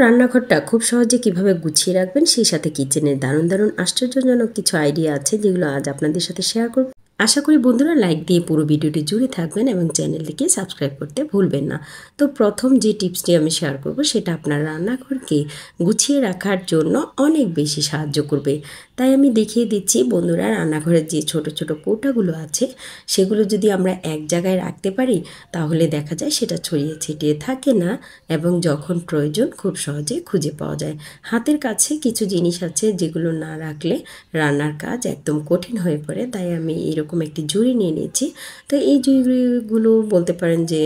রান্নাঘরটা খুব সহজে কিভাবে গুছিয়ে রাখবেন সেই সাথে কিচেনের দারুণ দারুণ আশ্চর্যজনক কিছু আইডিয়া আছে যেগুলো আজ আপনাদের সাথে শেয়ার করব। আশা করি বন্ধুরা লাইক দিয়ে পুরো ভিডিওটি জুড়ে থাকবেন এবং চ্যানেলটিকে সাবস্ক্রাইব করতে ভুলবেন না। তো প্রথম যে টিপসটি আমি শেয়ার করব সেটা আপনার রান্নাঘরকে গুছিয়ে রাখার জন্য অনেক বেশি সাহায্য করবে। তাই আমি দেখিয়ে দিচ্ছি বন্ধুরা, রান্নাঘরের যে ছোট ছোট কৌটাগুলো আছে সেগুলো যদি আমরা এক জায়গায় রাখতে পারি তাহলে দেখা যায় সেটা ছড়িয়ে ছিটিয়ে থাকে না এবং যখন প্রয়োজন খুব সহজে খুঁজে পাওয়া যায়। হাতের কাছে কিছু জিনিস আছে যেগুলো না রাখলে রান্নার কাজ একদম কঠিন হয়ে পড়ে, তাই আমি এরকম একটি ঝুড়ি নিয়ে নিয়েছি। তো এই ঝুড়িগুলো বলতে পারেন যে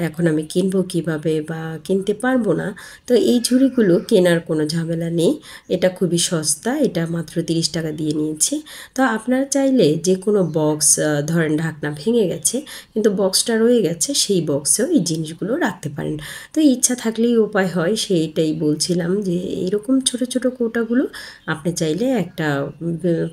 এখন আমি কিনবো কিভাবে বা কিনতে পারবো না, তো এই ঝুড়িগুলো কেনার কোনো ঝামেলা নেই। এটা খুবই সস্তা, এটা মাত্র 30 টাকা দিয়ে নিয়েছি। তো আপনারা চাইলে যে কোনো বক্স, ধরেন ঢাকনা ভেঙে গেছে কিন্তু বক্সটা রয়ে গেছে, সেই বক্সেও এই জিনিসগুলো রাখতে পারেন। তো ইচ্ছা থাকলেই উপায় হয়, সেইটাই বলছিলাম যে এরকম ছোট ছোট কৌটাগুলো আপনি চাইলে একটা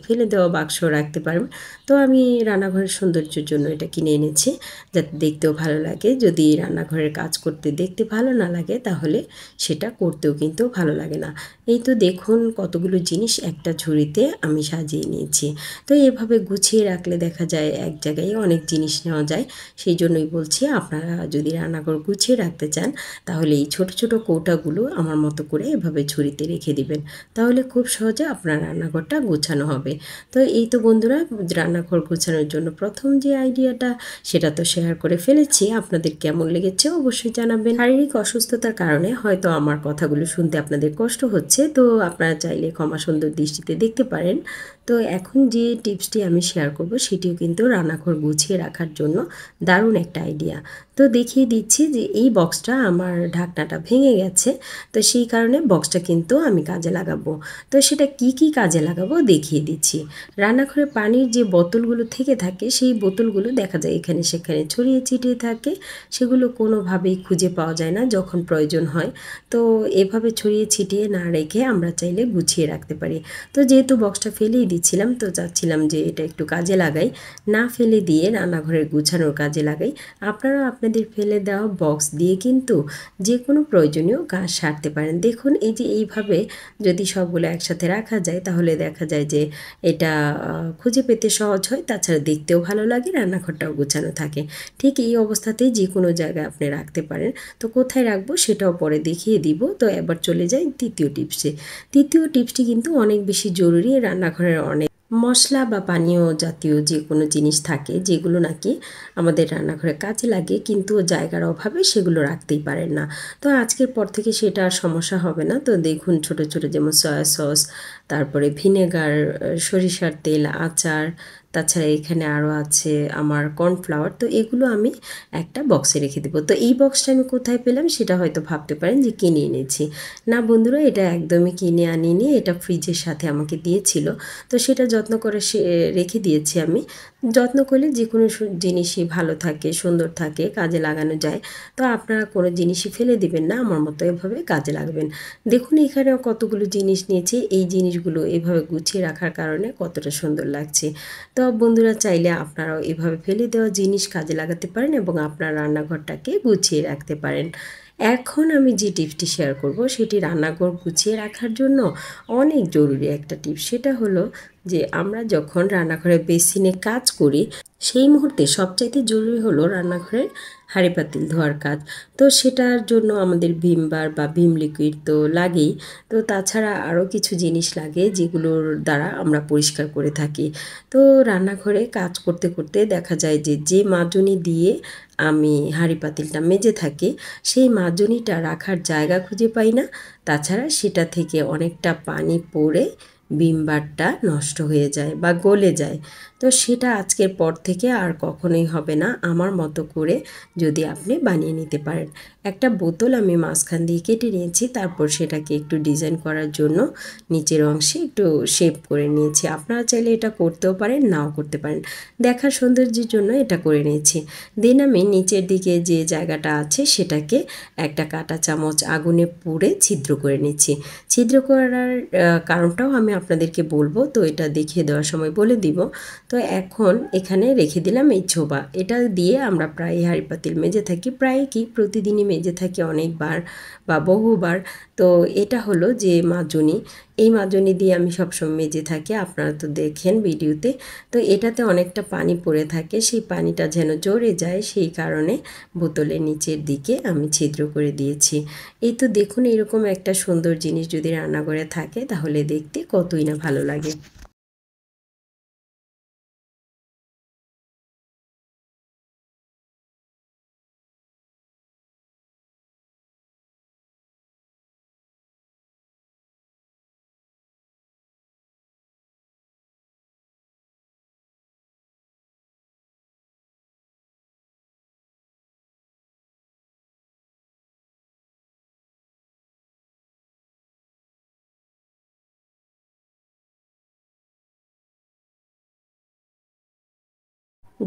ফেলে দেওয়া বাক্স রাখতে পারেন। তো আমি রান্নাঘরের সৌন্দর্যের জন্য এটা কিনে এনেছি, যাতে দেখতেও ভালো লাগে। যদি রান্নাঘরের কাজ করতে দেখতে ভালো না লাগে তাহলে সেটা করতেও কিন্তু ভালো লাগে না। এই তো দেখুন কতগুলো জিনিস একটা ঝুড়িতে আমি সাজিয়ে নিয়েছি। তো এভাবে গুছিয়ে রাখলে দেখা যায় এক জায়গায় অনেক জিনিস নেওয়া যায়। সেই জন্যই বলছি, আপনারা যদি রান্নাঘর গুছিয়ে রাখতে চান তাহলে এই ছোট ছোট কৌটাগুলো আমার মতো করে এভাবে ঝুড়িতে রেখে দিবেন, তাহলে খুব সহজে আপনার রান্নাঘরটা গোছানো হবে। তো এই তো বন্ধুরা, রান্নাঘর গোছানোর জন্য প্রথম যে আইডিয়াটা সেটা তো শেয়ার করে ফেলেছি। আপনাদের কেমন লেগেছে অবশ্যই জানাবেন। শারীরিক অসুস্থতার কারণে হয়তো আমার কথাগুলো শুনতে আপনাদের কষ্ট হচ্ছে, তো আপনারা চাইলে ক্ষমা সুন্দর দৃষ্টিতে দেখতে পারেন। তো এখন যে টিপসটি আমি শেয়ার করব সেটিও কিন্তু রান্নাঘর গুছিয়ে রাখার জন্য দারুণ একটা আইডিয়া। তো দেখিয়ে দিচ্ছি যে এই বক্সটা আমার ঢাকনাটা ভেঙে গেছে, তো সেই কারণে বক্সটা কিন্তু আমি কাজে লাগাবো। তো সেটা কি কি কাজে লাগাবো দেখিয়ে দিচ্ছি। রান্নাঘরে পানির যে বোতলগুলো থেকে থাকে সেই বোতলগুলো দেখা যায় এখানে সেখানে ছড়িয়ে ছিটিয়ে থাকে, সেগুলো কোনোভাবেই খুঁজে পাওয়া যায় না যখন প্রয়োজন হয়। তো এভাবে ছড়িয়ে ছিটিয়ে না রেখে আমরা চাইলে গুছিয়ে রাখতে পারি। তো যেহেতু বক্সটা ফেলেই দিচ্ছিলাম, তো চাচ্ছিলাম যে এটা একটু কাজে লাগাই, না ফেলে দিয়ে রান্নাঘরের গুছানোর কাজে লাগাই। আপনারা আপনাদের ফেলে দেওয়া বক্স দিয়ে কিন্তু যে কোনো প্রয়োজনীয় কাজ সারতে পারেন। দেখুন এই যে এইভাবে যদি সবগুলো একসাথে রাখা যায় তাহলে দেখা যায় যে এটা খুঁজে পেতে সহজ হয়, তাছাড়া দেখতেও ভালো লাগে, রান্নাঘরটাও গোছানো থাকে। ঠিক এই অবস্থাতেই যে কোনো জায়গায় আপনি রাখতে পারেন। তো কোথায় রাখবো সেটাও পরে দেখিয়ে দিব। তো এবার চলে যাই তৃতীয় টিপসে। তৃতীয় টিপসটি কিন্তু অনেক বেশি জরুরি। রান্নাঘরের অনেক মশলা বা পানীয় জাতীয় যে কোনো জিনিস থাকে যেগুলো নাকি আমাদের রান্নাঘরে কাজে লাগে কিন্তু জায়গার অভাবে সেগুলো রাখতেই পারেন না। তো আজকের পর থেকে সেটা আর সমস্যা হবে না। তো দেখুন ছোট ছোট যেমন সয়া সস, তারপরে ভিনেগার, সরিষার তেল, আচার, তাছাড়া এখানে আরও আছে আমার কর্নফ্লাওয়ার। তো এগুলো আমি একটা বক্সে রেখে দেবো। তো এই বক্সটা আমি কোথায় পেলাম সেটা হয়তো ভাবতে পারেন যে কিনে এনেছি। না বন্ধুরা, এটা একদমই কিনে আনিনি, এটা ফ্রিজের সাথে আমাকে দিয়েছিল। তো সেটা যত্ন করে রেখে দিয়েছি আমি। যত্ন করলে যে কোনো জিনিসই ভালো থাকে, সুন্দর থাকে, কাজে লাগানো যায়। তো আপনারা কোনো জিনিসই ফেলে দিবেন না, আমার মতো এভাবে কাজে লাগবেন। দেখুন এখানেও কতগুলো জিনিস নিয়েছি, এই জিনিসগুলো এভাবে গুছিয়ে রাখার কারণে কতটা সুন্দর লাগছে। তো বন্ধুরা চাইলে আপনারাও এভাবে ফেলে দেওয়া জিনিস কাজে লাগাতে পারেন এবং আপনার রান্নাঘরটাকে গুছিয়ে রাখতে পারেন। এখন আমি যে টিপসটি শেয়ার করব সেটি রান্নাঘর গুছিয়ে রাখার জন্য অনেক জরুরি একটা টিপস। সেটা হলো যে আমরা যখন রান্নাঘরে বেসিনে কাজ করি সেই মুহূর্তে সবচাইতে জরুরি হলো রান্নাঘরের হাঁড়ি পাতিল ধোয়ার কাজ। তো সেটার জন্য আমাদের ভিম বার বা ভিম লিকুইড তো লাগেই। তো তাছাড়া আরও কিছু জিনিস লাগে যেগুলোর দ্বারা আমরা পরিষ্কার করে থাকি। তো রান্নাঘরে কাজ করতে করতে দেখা যায় যে যে মাজনি দিয়ে আমি হাঁড়ি পাতিলটা মেজে থাকি সেই মাজনিটা রাখার জায়গা খুঁজে পাই না। তাছাড়া সেটা থেকে অনেকটা পানি পড়ে ভিম বারটা নষ্ট হয়ে যায় বা গলে যায়। তো সেটা আজকের পর থেকে আর কখনোই হবে না, আমার মতো করে যদি আপনি বানিয়ে নিতে পারেন। একটা বোতল আমি মাঝখান দিয়ে কেটে নিয়েছি, তারপর সেটাকে একটু ডিজাইন করার জন্য নিচের অংশে একটু শেপ করে নিয়েছি। আপনারা চাইলে এটা করতেও পারেন, নাও করতে পারেন, দেখার সৌন্দর্যের জন্য এটা করে নিয়েছি। দেন আমি নিচের দিকে যে জায়গাটা আছে সেটাকে একটা কাঁটা চামচ আগুনে পুড়ে ছিদ্র করে নিচ্ছি। ছিদ্র করার কারণটাও আমি আপনাদেরকে বলবো, তো এটা দেখিয়ে দেওয়ার সময় বলে দিব। তো তো এখন এখানে রেখে দিলাম এই ছোবা। এটা দিয়ে আমরা প্রায় হাঁড়ি পাতিল মেজে থাকি, প্রায় কি প্রতিদিনই মেজে থাকি অনেকবার বা বহুবার। তো এটা হলো যে মাজনি, এই মাজনি দিয়ে আমি সবসময় মেজে থাকি, আপনারা তো দেখেন ভিডিওতে। তো এটাতে অনেকটা পানি পড়ে থাকে, সেই পানিটা যেন জড়ে যায় সেই কারণে বোতলের নিচের দিকে আমি ছিদ্র করে দিয়েছি। এই তো দেখুন, এরকম একটা সুন্দর জিনিস যদি রান্নাঘরে থাকে তাহলে দেখতে কতই না ভালো লাগে।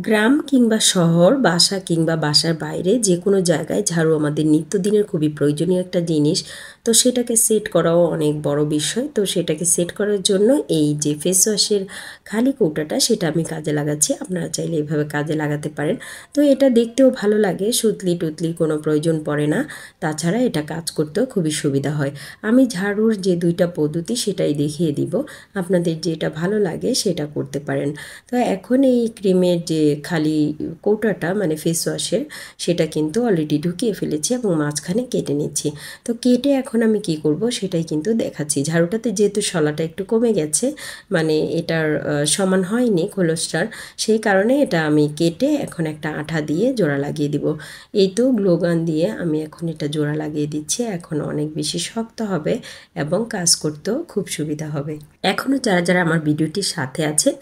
গ্রাম কিংবা শহর, বাসা কিংবা বাসার বাইরে যে কোনো জায়গায় ঝাড়ু আমাদের নিত্যদিনের খুবই প্রয়োজনীয় একটা জিনিস। তো সেটাকে সেট করাও অনেক বড় বিষয়। তো সেটাকে সেট করার জন্য এই যে ফেস ওয়াশের খালি কৌটাটা সেটা আমি কাজে লাগাচ্ছি, আপনারা চাইলে এইভাবে কাজে লাগাতে পারেন। তো এটা দেখতেও ভালো লাগে, সুতলি টুতলি কোনো প্রয়োজন পড়ে না, তাছাড়া এটা কাজ করতেও খুবই সুবিধা হয়। আমি ঝাড়ুর যে দুইটা পদ্ধতি সেটাই দেখিয়ে দিব, আপনাদের যেটা ভালো লাগে সেটা করতে পারেন। তো এখন এই ক্রিমের যে খালি কৌটাটা মানে ফেস ওয়াশের, সেটা কিন্তু অলরেডি ঢুকিয়ে ফেলেছি এবং মাঝখানে কেটে নিচ্ছি। তো কেটে এখন আমি কি করব সেটাই কিন্তু দেখাচ্ছি। ঝাড়ুটাতে যেহেতু শলাটা একটু কমে গেছে, মানে এটার সমান হয়নি খোলসটার, সেই কারণে এটা আমি কেটে এখন একটা আঠা দিয়ে জোড়া লাগিয়ে দিব। এই তো গ্লোগান দিয়ে আমি এখন এটা জোড়া লাগিয়ে দিচ্ছি। এখন অনেক বেশি শক্ত হবে এবং কাজ করতেও খুব সুবিধা হবে। এখনও যারা যারা আমার ভিডিওটির সাথে আছেন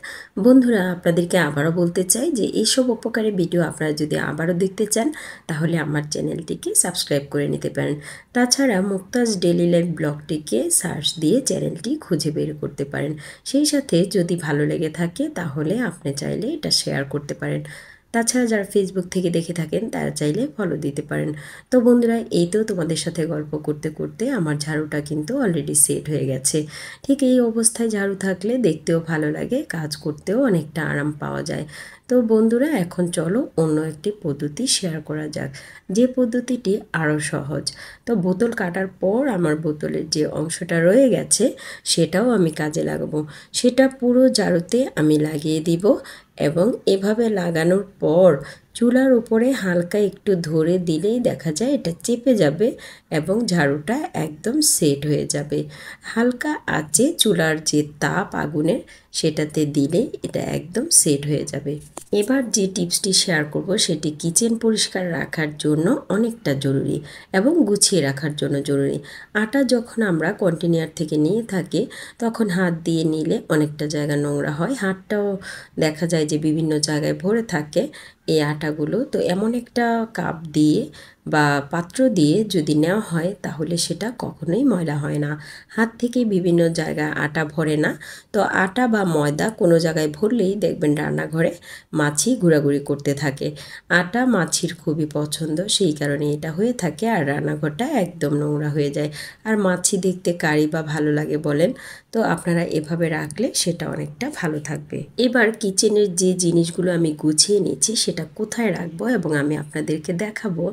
বন্ধুরা, আপনাদেরকে আবারও বলতে চাই যে এইসব উপকারী ভিডিও আপনারা যদি আবারও দেখতে চান তাহলে আমার চ্যানেলটিকে সাবস্ক্রাইব করে নিতে পারেন। তাছাড়া মুক্তাজ ডেইলি লাইফ ব্লগটিকে সার্চ দিয়ে চ্যানেলটি খুঁজে বের করতে পারেন। সেই সাথে যদি ভালো লেগে থাকে তাহলে আপনি চাইলে এটা শেয়ার করতে পারেন। তাছাড়া যারা ফেসবুক থেকে দেখে থাকেন তারা চাইলে ফলো দিতে পারেন। তো বন্ধুরা, এই তো তোমাদের সাথে গল্প করতে করতে আমার ঝাড়ুটা কিন্তু অলরেডি সেট হয়ে গেছে। ঠিক এই অবস্থায় ঝাড়ু থাকলে দেখতেও ভালো লাগে, কাজ করতেও অনেকটা আরাম পাওয়া যায়। তো বন্ধুরা, এখন চলো অন্য একটি পদ্ধতি শেয়ার করা যাক, যে পদ্ধতিটি আরও সহজ। তো বোতল কাটার পর আমার বোতলের যে অংশটা রয়ে গেছে সেটাও আমি কাজে লাগাবো। সেটা পুরো ঝাড়ুতে আমি লাগিয়ে দিব এবং এভাবে লাগানোর পর চুলার উপরে হালকা একটু ধরে দিলেই দেখা যায় এটা চেপে যাবে এবং ঝাড়ুটা একদম সেট হয়ে যাবে। হালকা আঁচে চুলার যে তাপ আগুনের সেটাতে দিলে এটা একদম সেট হয়ে যাবে। এবার যে টিপসটি শেয়ার করব সেটি কিচেন পরিষ্কার রাখার জন্য অনেকটা জরুরি এবং গুছিয়ে রাখার জন্য জরুরি। আটা যখন আমরা কন্টেনার থেকে নিয়ে থাকি তখন হাত দিয়ে নিলে অনেকটা জায়গা নোংরা হয়, হাতটাও দেখা যায় যে বিভিন্ন জায়গায় ভরে থাকে এই আটাগুলো। তো এমন একটা কাপ দিয়ে বা পাত্র দিয়ে যদি নেওয়া হয় তাহলে সেটা কখনোই ময়লা হয় না, হাত থেকে বিভিন্ন জায়গায় আটা ভরে না। তো আটা বা ময়দা কোনো জায়গায় ভরলেই দেখবেন রান্নাঘরে মাছি ঘোরাঘুরি করতে থাকে। আটা মাছির খুবই পছন্দ, সেই কারণে এটা হয়ে থাকে আর রান্নাঘরটা একদম নোংরা হয়ে যায়। আর মাছি দেখতে কারি বা ভালো লাগে বলেন? তো আপনারা এভাবে রাখলে সেটা অনেকটা ভালো থাকবে। এবার কিচেনের যে জিনিসগুলো আমি গুছিয়ে নিচ্ছি সেটা কোথায় রাখবো এবং আমি আপনাদেরকে দেখাবো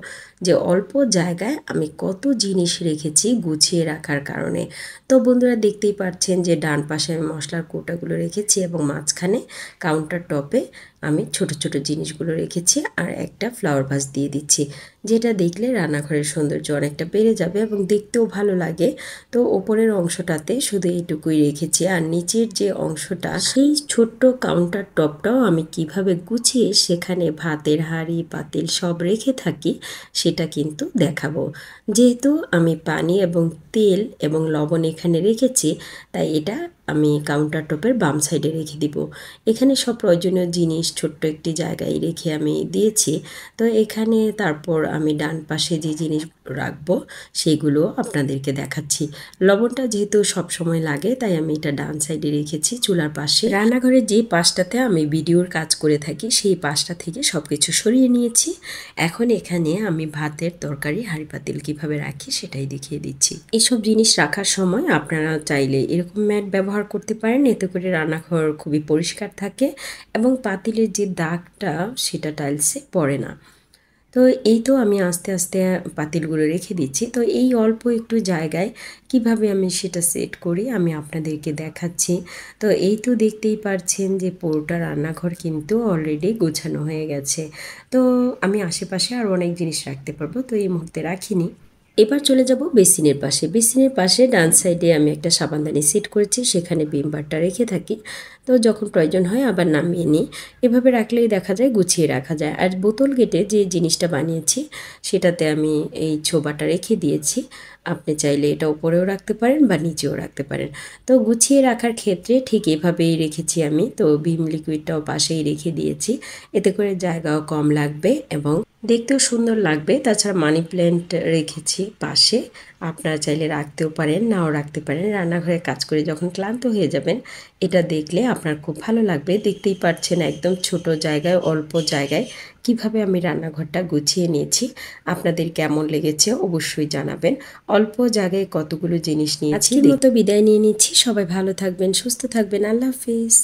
যে অল্প জায়গায় আমি কত জিনিস রেখেছি গুছিয়ে রাখার কারণে। তো বন্ধুরা, দেখতেই পাচ্ছেন যে ডান পাশে আমি মশলার কৌটাগুলো রেখেছি এবং মাঝখানে কাউন্টার টপে আমি ছোট ছোট জিনিসগুলো রেখেছি আর একটা ফ্লাওয়ার ভাস দিয়ে দিচ্ছি, যেটা দেখলে রান্নাঘরের সৌন্দর্য অনেকটা বেড়ে যাবে এবং দেখতেও ভালো লাগে। তো ওপরের অংশটাতে শুধু এইটুকুই রেখেছি আর নিচের যে অংশটা সেই ছোট্ট কাউন্টার টপটাও আমি কিভাবে গুছিয়ে সেখানে ভাতের হাঁড়ি পাতিল সব রেখে থাকি সেটা কিন্তু দেখাবো। যেহেতু আমি পানি এবং তেল এবং লবণ এখানে রেখেছি তাই এটা আমি কাউন্টার টপের বাম সাইডে রেখে দিব। এখানে সব প্রয়োজনীয় জিনিস ছোট্ট একটি জায়গায় রেখে আমি দিয়েছি। তো এখানে তারপর আমি ডান পাশে যে জিনিসগুলো রাখবো সেইগুলো আপনাদেরকে দেখাচ্ছি। লবণটা যেহেতু সবসময় লাগে তাই আমি এটা ডান সাইডে রেখেছি চুলার পাশে। রান্নাঘরের যে পাশটাতে আমি ভিডিওর কাজ করে থাকি সেই পাশটা থেকে সব কিছু সরিয়ে নিয়েছি। এখন এখানে আমি ভাতের তরকারি হাঁড়ি পাতিল কীভাবে রাখি সেটাই দেখিয়ে দিচ্ছি। এসব জিনিস রাখার সময় আপনারা চাইলে এরকম ম্যাট ব্যবহার করতে পারেন, এতে করে রান্নাঘর খুবই পরিষ্কার থাকে এবং পাতিলের যে দাগটা সেটা টাইলসে পড়ে না। তো এই তো আমি আস্তে আস্তে পাতিলগুলো রেখে দিচ্ছি। তো এই অল্প একটু জায়গায় কিভাবে আমি সেটা সেট করি আমি আপনাদেরকে দেখাচ্ছি। তো এই তো দেখতেই পারছেন যে পুরোটা রান্নাঘর কিন্তু অলরেডি গোছানো হয়ে গেছে। তো আমি আশেপাশে আরও অনেক জিনিস রাখতে পারবো, তো এই মুহূর্তে রাখিনি। এবার চলে যাব বেসিনের পাশে। বেসিনের পাশে ডান সাইডে আমি একটা সাবানদানি সেট করেছি, সেখানে ভিম বারটা রেখে থাকি। তো যখন প্রয়োজন হয় আবার নামিয়ে নিই। এভাবে রাখলেই দেখা যায় গুছিয়ে রাখা যায়। আর বোতল কেটে যে জিনিসটা বানিয়েছি সেটাতে আমি এই ছোবাটা রেখে দিয়েছি। আপনি চাইলে এটা উপরেও রাখতে পারেন বা নিচেও রাখতে পারেন। তো গুছিয়ে রাখার ক্ষেত্রে ঠিক এভাবেই রেখেছি আমি। তো ভিম লিকুইডটাও পাশেই রেখে দিয়েছি, এতে করে জায়গাও কম লাগবে এবং দেখতেও সুন্দর লাগবে। তাছাড়া মানি প্ল্যান্ট রেখেছি পাশে, আপনারা চাইলে রাখতেও পারেন নাও রাখতে পারেন। রান্নাঘরে কাজ করে যখন ক্লান্ত হয়ে যাবেন এটা দেখলে আপনার খুব ভালো লাগবে। দেখতেই পাচ্ছেন একদম ছোট জায়গায় অল্প জায়গায় কিভাবে আমি রান্নাঘরটা গুছিয়ে নিয়েছি। আপনাদের কেমন লেগেছে অবশ্যই জানাবেন। অল্প জায়গায় কতগুলো জিনিস নিয়েছি। আজকের মতো বিদায় নিয়ে নিচ্ছি। সবাই ভালো থাকবেন, সুস্থ থাকবেন। আল্লাহ হাফিজ।